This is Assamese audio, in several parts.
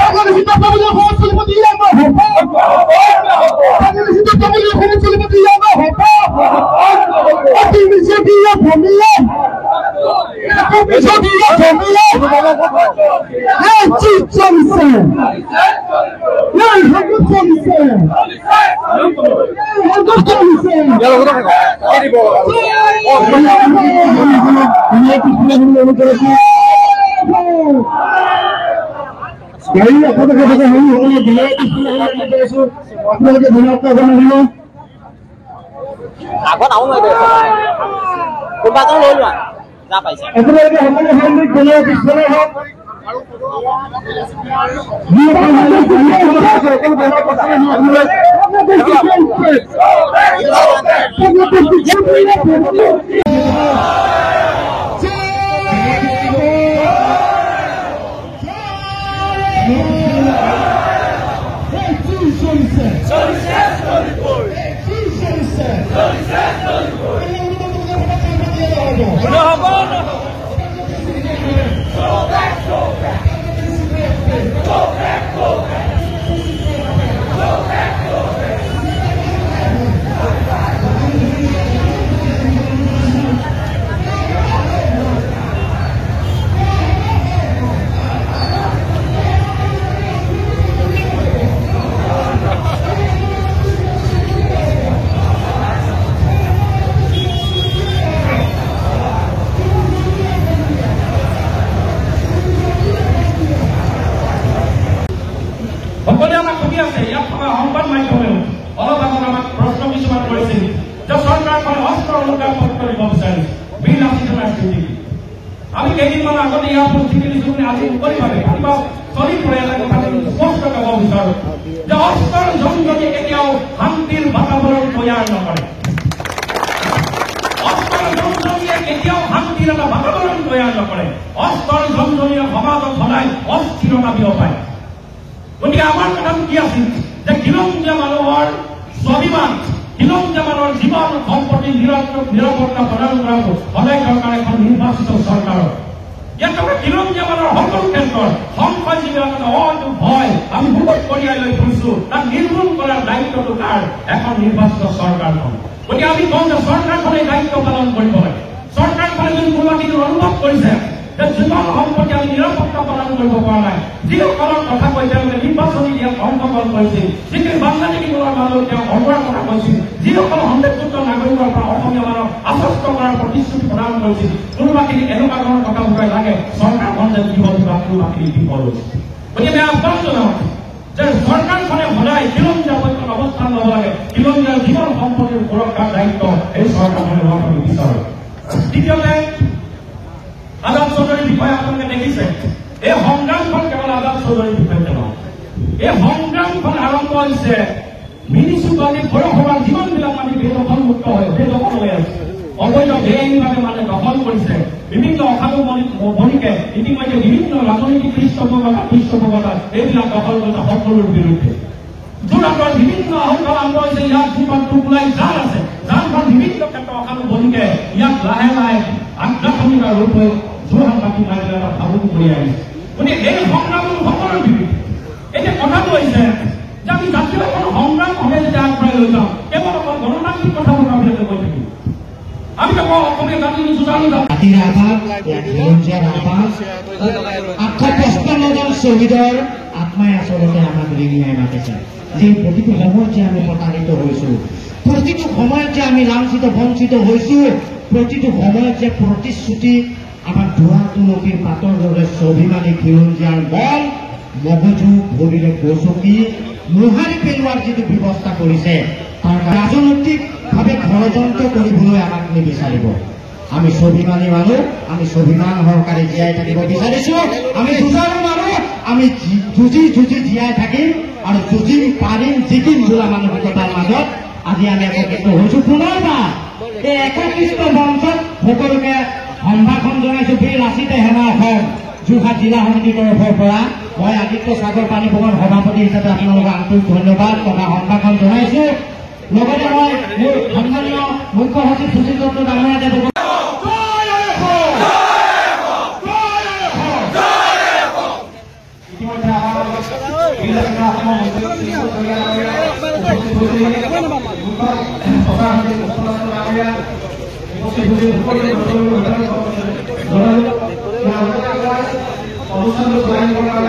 বাংলাদেশি তত্ত্বাবধায়ক সভাপতি আমরা হব, বাংলাদেশি তত্ত্বাবধায়ক সভাপতি আমরা হব, অতি মিশিয়ে ভূমিয়ে আপোনালোকে ধন্যবাদ আগত আহো কোনোবা এজন লৈ লোৱা যা পাইছে আপোনালোকে সকলো সামগ্ৰী গণৰ পিছফালে হওক আমি কেইদিনমান আগতে ইয়াৰ পৰিস্থিতি দিছোঁ আজি মুকলিভাৱে চলি পৰে এটা কথা স্পষ্ট ক'ব বিচাৰোঁ যে অস্ত্ৰৰ জংঘলে কেতিয়াও শান্তিৰ বাতাবৰণ তৈয়াৰ নকৰে। অস্ত্ৰৰ জংঘলে কেতিয়াও শান্তিৰ এটা বাতাবৰণ তৈয়াৰ নকৰে। অস্ত্ৰৰ জংঘলে সমাজত সদায় অস্থিৰতা বিয়পায়। গতিকে আমাৰ কথাটো কি আছিল যে খিলঞ্জীয়া মানুহৰ স্বাভিমান, খিলঞ্জীয়া মানুহৰ জীৱন সম্পত্তি নিৰাপত্তা প্ৰদান কৰাটো সদায় দৰকাৰ এখন নিৰ্বাচিত চৰকাৰৰ। ইয়াত আমাৰ খিলঞ্জীয়া মানুহৰ সকলো ক্ষেত্ৰত সংখ্যা যিবিলাক হয়তো ভয় আমি বহুত কঢ়িয়াই লৈ ফুৰিছোঁ তাক নিৰ্মূল কৰাৰ দায়িত্বটো কাৰ এখন নিৰ্বাচিত চৰকাৰখন। গতিকে আমি কওঁ যে চৰকাৰখনে দায়িত্ব পালন কৰিব লাগে। চৰকাৰখনে যদি কোনোবা কিন্তু অনুভৱ কৰিছে যে জীৱন সম্পত্তি আমি নিৰাপত্তা প্ৰদান কৰিব পৰা নাই, যিসকলৰ কথা কৈ তেওঁলোকে নিৰ্বাচনী ইয়াত অংশগ্ৰহণ কৰিছিল, যিখিনি বাংলাদেশীবোৰৰ মাজত তেওঁ অৱৰাৰ কথা কৈছিল, যিসকল সন্দেহযুক্ত নাগৰিকৰ পৰা অসমীয়া মানুহক আশ্বস্ত কৰাৰ প্ৰতিশ্ৰুতি প্ৰদান কৰিছিল, কোনোবাখিনি এনেকুৱা ধৰণৰ কথা বুজাই লাগে চৰকাৰখন যেন বিপদ বা কোনোবাখিনি বিপদ হৈছে। গতিকে আহ্বান জনাওঁ যে চৰকাৰখনে সদায় খিলঞ্জীয়া পক্ষত অৱস্থান ল'ব লাগে। খিলঞ্জীয়াৰ জীৱন সম্পত্তিৰ সুৰক্ষাৰ দায়িত্ব এই চৰকাৰখনে লোৱাটো আমি বিচাৰোঁ। দ্বিতীয়তে আজাদ চৌধুৰীৰ বিষয়ে আপোনালোকে দেখিছে, এই সংগ্ৰামখন কেৱল আজাদ চৌধুৰীৰ বিষয়তে নহয়। এই সংগ্ৰামখন আৰম্ভ হৈছে মিউনিচিপালিটি পৌৰসভাৰ যিমানবিলাক মানে বেদখলমুক্ত হৈ বেদখল হৈ আছে, অবৈধ বেআইনীভাৱে মানে দখল কৰিছে, বিভিন্ন অসাধু বণিকে ইতিমধ্যে বিভিন্ন ৰাজনৈতিক পৃষ্ঠপোষকতা এইবিলাক দখল কৰিছে সকলোৰ বিৰুদ্ধে। যোৰহাটৰ বিভিন্ন আহ্বান আৰম্ভ হৈছে, ইয়াত যিমান টুকুলাই জাল আছে, জালখন বিভিন্ন ক্ষেত্ৰত অসাধু বণিকে ইয়াত লাহে লাহে আগ্ৰাসনিকাৰ ৰূপ হৈ যোৰহাট বাকী মাৰিলে এটা ভাবুক কৰি আহিছে। গতিকে এই সংগ্ৰামৰ সকলোৰ বিৰুদ্ধে এতিয়া কথাটো হৈছে যে আমি জাতীয় কোনো সংগ্ৰাম ভাৱে যেতিয়া আগবঢ়াই লৈ যাওঁ কেৱল অকল গণতান্ত্ৰিক কথাবোৰ ভাবিলে কৈ থাকিম। আমি কেৱল অসমীয়া জাতি জোতানি জাতিৰ আভাস, খিলঞ্জীয়াৰ আভাস, 855জন শ্বহীদৰ আত্মাই আচলতে আমাক ৰিঙিয়াই মাতিছে। যে প্ৰতিটো সময়ত যে আমি প্ৰতাৰিত হৈছোঁ, প্ৰতিটো সময়ত যে আমি লাঞ্ছিত বঞ্চিত হৈছোঁ, প্ৰতিটো সময়ত যে প্ৰতিশ্ৰুতি আমাৰ ধোঁৱা তুলসীৰ পাতৰ দৰে স্বাভিমানী খিলঞ্জীয়াৰ মন মগজু ভৰিৰে গচকি মোহাৰি পেলোৱাৰ যিটো ব্যৱস্থা কৰিছে তাৰ ৰাজনৈতিকভাৱে ষড়যন্ত্ৰ কৰিবলৈ আমাক নিবিচাৰিব। আমি স্বাভিমানী মানুহ, আমি স্বাভিমান সহকাৰে জীয়াই থাকিব বিচাৰিছোঁ। আমি যুঁজাৰু মানুহ, আমি যুঁজি জীয়াই থাকিম আৰু যুঁজিম পাৰিম জিকিম বোলা মানসিকতাৰ মাজত আজি আমি একত্ৰিত হৈছোঁ। পুনৰবাৰ এই একত্ৰিত মঞ্চত সকলোকে সম্ভাষণ জনাইছোঁ। বীৰ লাচিতে সেনা অসম যোৰহাট জিলা সমিতিৰ তৰফৰ পৰা মই আদিত্য সাগৰ পানী ফুকন সভাপতি হিচাপে আপোনালোকক আন্তৰিক ধন্যবাদ তথা সম্ভাষণ জনাইছোঁ। লগতে মই মোৰ সন্মানীয় মুখ্য সচিব সুশীল চন্দ্ৰ ডাঙৰীয়া ইতিমধ্যে আমাৰ অনুষ্ঠানটো জইন কৰাৰ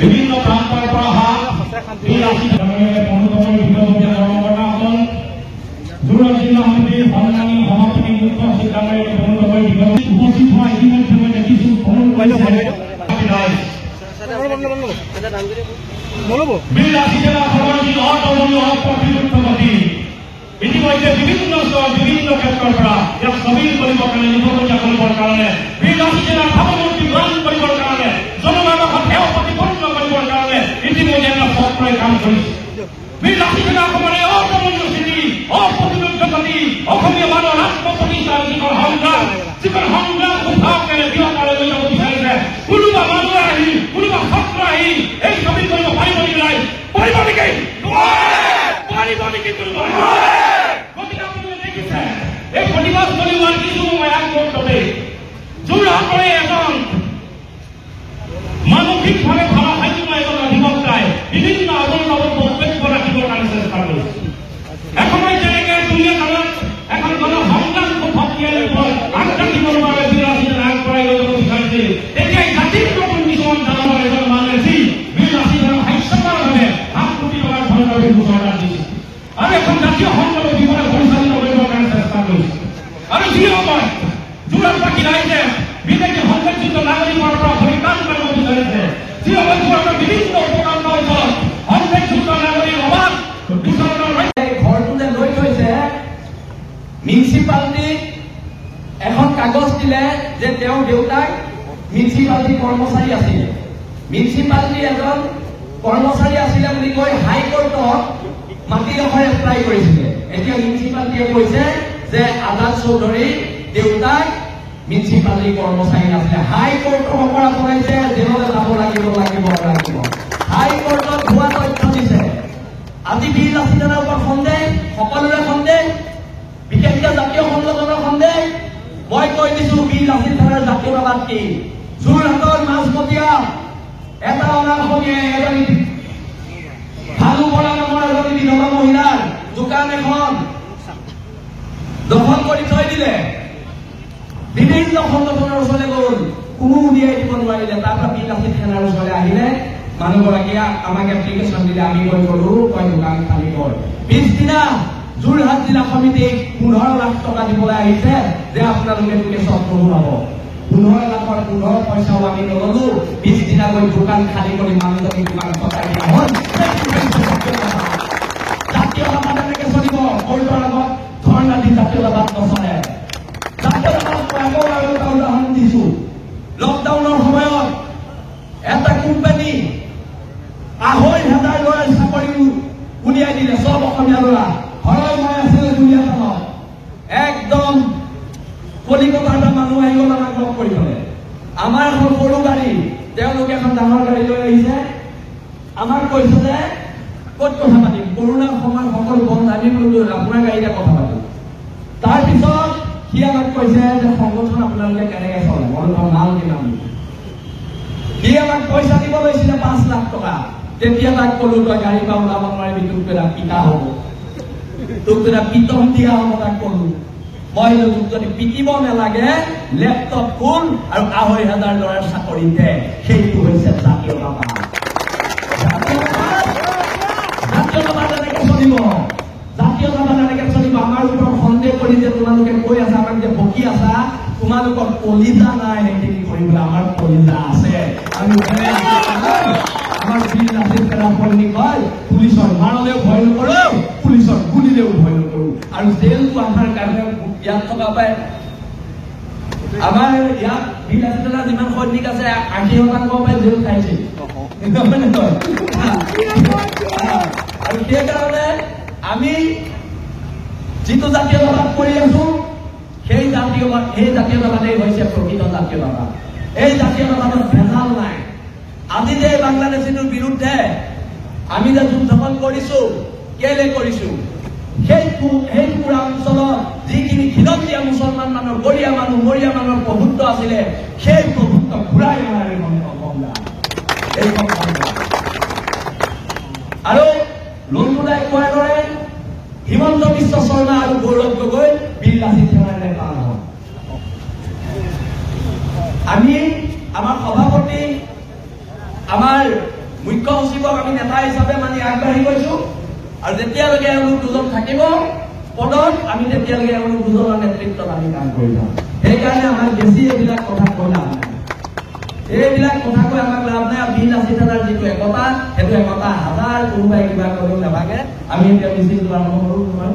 বিভিন্ন প্ৰান্তৰ পৰা অহা এই সমিতিৰ সন্মানী সভাপতি মুখ্য সচিবালয়ৰ উপস্থিত হোৱা ইতিমধ্যে মই দেখিছো ইতিমধ্যে বিভিন্ন ক্ষেত্ৰৰ পৰা ইয়াক স্থবিৰ কৰিবৰ কাৰণে নিবলগীয়া কৰিবৰ কাৰণে বিৰাশী জিলাৰ ভাৱমূৰ্তি গ্ৰহণ কৰিবৰ কাৰণে জনমানসত সেৱা প্ৰতিপন্ন কৰিবৰ কাৰণে ইতিমধ্যে এটা চক্ৰই কাম কৰিছে। বিৰাশী জিলাখনে অকমনীয় স্থিতি অপ্ৰতিৰোধ গতি অসমীয়া মানুহৰ আত্মপ্ৰতিষ্ঠাৰ যিখন সংগ্ৰাম উঠাওকেৰে বিয়পালৈ লৈ যাব বিচাৰিছে। কোনোবা মানুহ আহি কোনোবা ছাত্ৰ আহি এই স্থবিৰ কৰিব পাৰিব নেকি? নাই পাৰিব নেকি? পাৰিব নেকি? গতিকে আপুনি দেখিছে এই প্ৰতিবাদস্থলী হোৱাৰ কিছু সময় আগমুহূৰ্ততে যোৰহাটৰে এজন মানসিকভাৱে ভাৰসাম্য এজন অধিবক্তাই বিভিন্ন আন্দোলনত বক্তব্য ৰাখিবৰ কাৰণে চেষ্টা কৰিছে। এসময়ত যেনেকে দুনীয়া কালত এখন গণসংগ্ৰাম শক্তিশালী আগবাঢ়িবৰ বাবে বিৰাশীজন আগবঢ়াই লৈ যাব বিচাৰিছিল, এতিয়া জাতিৰ নতুন কিছুমান ডাঙৰ এজন মানুহে যি বিৰাশীজনক হাস্যকৰভাৱে হাত তুলি থকাৰ ধৰণৰ ঘোষণা দিছে আৰু এখন জাতীয় সংগ্ৰাম বিপদে পৰিচালিত কৰিবৰ কাৰণে চেষ্টা কৰিছে। আৰু যি সময় যোৰহাটবাসী ৰাইজে বিদেশী সংৰক্ষিত নাগৰিকৰ পৰা পৰিত্ৰাণ কৰিব বিচাৰিছে, যি সময় যোৰহাটৰ বিভিন্ন উপকণ্ঠ অঞ্চলত সংৰক্ষিত নাগৰিক অবাধ ঘৰটো যে লৈ থৈছে, মিউনিচিপালিটিক এখন কাগজ দিলে যে তেওঁৰ দেউতাক মিউনিচিপালিটি কৰ্মচাৰী আছিলে, মিউনিচিপালিটি এজন কৰ্মচাৰী আছিলে বুলি কৈ হাইকোৰ্টত মাটিডোখৰ এপ্লাই কৰিছিলে। এতিয়া মিউনিচিপালিটিয়ে কৈছে যে আজাদ চৌধুৰী দেউতাক মিউনিচিপালিটি কৰ্মচাৰী আছিলে। হাইকোৰ্টৰ অপৰাধ বনাইছে, জেললৈ যাব লাগিব। হাইকোৰ্টত ভুৱা তথ্য দিছে। আজি বিৰাশী জনৰ ওপৰত সন্দেহ, সকলোৰে সন্দেহ, বিশেষকৈ জাতীয় সংগঠনৰ সন্দেহ। মই কৈ দিছো বিৰাশী জনৰ জাতীয়তাবাদ কি? যোৰহাটৰ মাজমতীয়া এটা অনাঅসমীয়াই এজনী ভালু বৰা নামৰ এজনী বিধৱা মহিলাৰ দোকান এখন দখল কৰি থৈ দিলে। বিভিন্ন সংগঠনৰ ওচৰলৈ গ'ল, কোনো উলিয়াই দিব নোৱাৰিলে। তাৰপৰা বিৰাশী থানাৰ ওচৰলৈ আহিলে, মানুহগৰাকীয়ে আমাক এপ্লিকেশ্যন দিলে, আমি গৈ গ'লো, তই দোকান খালী কৰ। পিছদিনা যোৰহাট জিলা সমিতিক 15 লাখ টকা দিবলৈ আহিছে যে আপোনালোকে কেছত নোলাব। 15 লাখৰ 15 পইচাও আমি নললো। পিছদিনা গৈ দোকান খালী কৰি মানুহজনী দোকান চলাই দিয়া হ'ল। জাতীয়তাবাদ এনেকে চলিব? কোৰ্টৰ আগত ধৰ্ণা দি জাতীয়তাবাদ নচলে। জাতীয়তাবাদ আকৌ আৰু এটা উদাহৰণ দিছো। লকডাউনৰ সময়ত এটা কোম্পানী 2,500 ল'ৰাৰ চাকৰি উলিয়াই দিলে, চব অসমীয়া ল'ৰা। হৰই মই আছিলে দুলীয়াজানত, একদম কলিকতাৰ পৰা মানুহ আহি গ'ল, আমাক লগ কৰি থলে। আমাৰ এখন সৰু গাড়ী, তেওঁলোকে এখন ডাঙৰ গাড়ী লৈ আহিছে। আমাক কৈছে যে ক'ত কথা পাতিম, কৰোণাৰ সময়ত সকলো বন্ধ, আমি বোলো আপোনাৰ গাড়ীতে কথা পাতিম। তাৰপিছত সি আমাক কৈছে যে সংগঠন আপোনালোকে কেনেকে চলে, মই ভাল কিনাম। সি আমাক পইচা দিব লৈছিলে 5 লাখ টকা। তেতিয়া তাক কলো তই গাড়ীৰ পৰা ওলাব নোৱাৰিবি, তোক এটা পিতা হ'ব, তোক এটা পিতন দিয়া হ'ব। তাক কলো মই তোক যদি পিটিব নালাগে লেপটপ খোল আৰু 2,500 ল'ৰাৰ চাকৰি দে। সেইটো হৈছে জাতীয়তাবাদ। জাতীয়তাবাদ এনেকে চলিব, জাতীয়তাবাদ এনেকে চলিব। আমাৰ ওপৰত সন্দেহ কৰি যে তোমালোকে কৈ আছা, আমাক যে বকি আছা, তোমালোকৰ কলিজা নাই সেইখিনি কৰিবলৈ। আমাৰ কলিজা আছে। আমি আমাৰ কয় পুলিচৰ মাৰলেও ভয় নকৰো, পুলিচৰ গুলিলেও ভয় নকৰো। আৰু জেলটো আমাৰ কাৰণে ইয়াত থকা পায়। আমাৰ ইয়াত বিৰাজনা যিমান সৈনিক আছে 80% পাই জেল খাইছে। আৰু সেইকাৰণে আমি যিটো জাতীয়তাবাদ কৰি আছো সেই জাতীয়তাবাদেই হৈছে প্ৰকৃত জাতীয়তাবাদ। এই জাতীয়তাবাদত ভেজাল নাই। আজি যে বাংলাদেশীটোৰ বিৰুদ্ধে আমি যে যুদ্ধখন কৰিছো, কেলে কৰিছো? সেই পুৰা অঞ্চলত যিখিনি খিলঞ্জীয়া মুছলমান মানুহ, গৰীয়া মানুহ, মৰীয়া মানুহৰ প্ৰভুত্ব আছিলে, সেই প্ৰভুত্ব ঘূৰাই অনাৰ এই সংগ্ৰাম। আৰু লণ্ডুদাই কোৱাৰ দৰে হিমন্ত বিশ্ব শৰ্মা আৰু গৌৰৱ গগৈ বীৰ লাচিত সেনানীৰে পালন হল। আমি আমাৰ সভাপতি, আমাৰ মুখ্য সচিবক আমি নেতা হিচাপে মানি আগবাঢ়ি গৈছো, আৰু যেতিয়ালৈকে এওঁলোক দুজন থাকিব পদত, আমি তেতিয়ালৈকে এওঁলোক দুজনৰ নেতৃত্বত আমি কাম কৰি যাম। সেইকাৰণে আমাক বেছি এইবিলাক কথা কৈ লাভ নাই। এইবিলাক কথা কৈ আমাক লাভ নাই। বীৰ লাচিত সেনাৰ যিটো একতা, সেইটো একতা হাজাৰ কোনোবাই কিবা কৰিও নাভাগে। আমি এতিয়া মিছিলটো আৰম্ভ কৰো।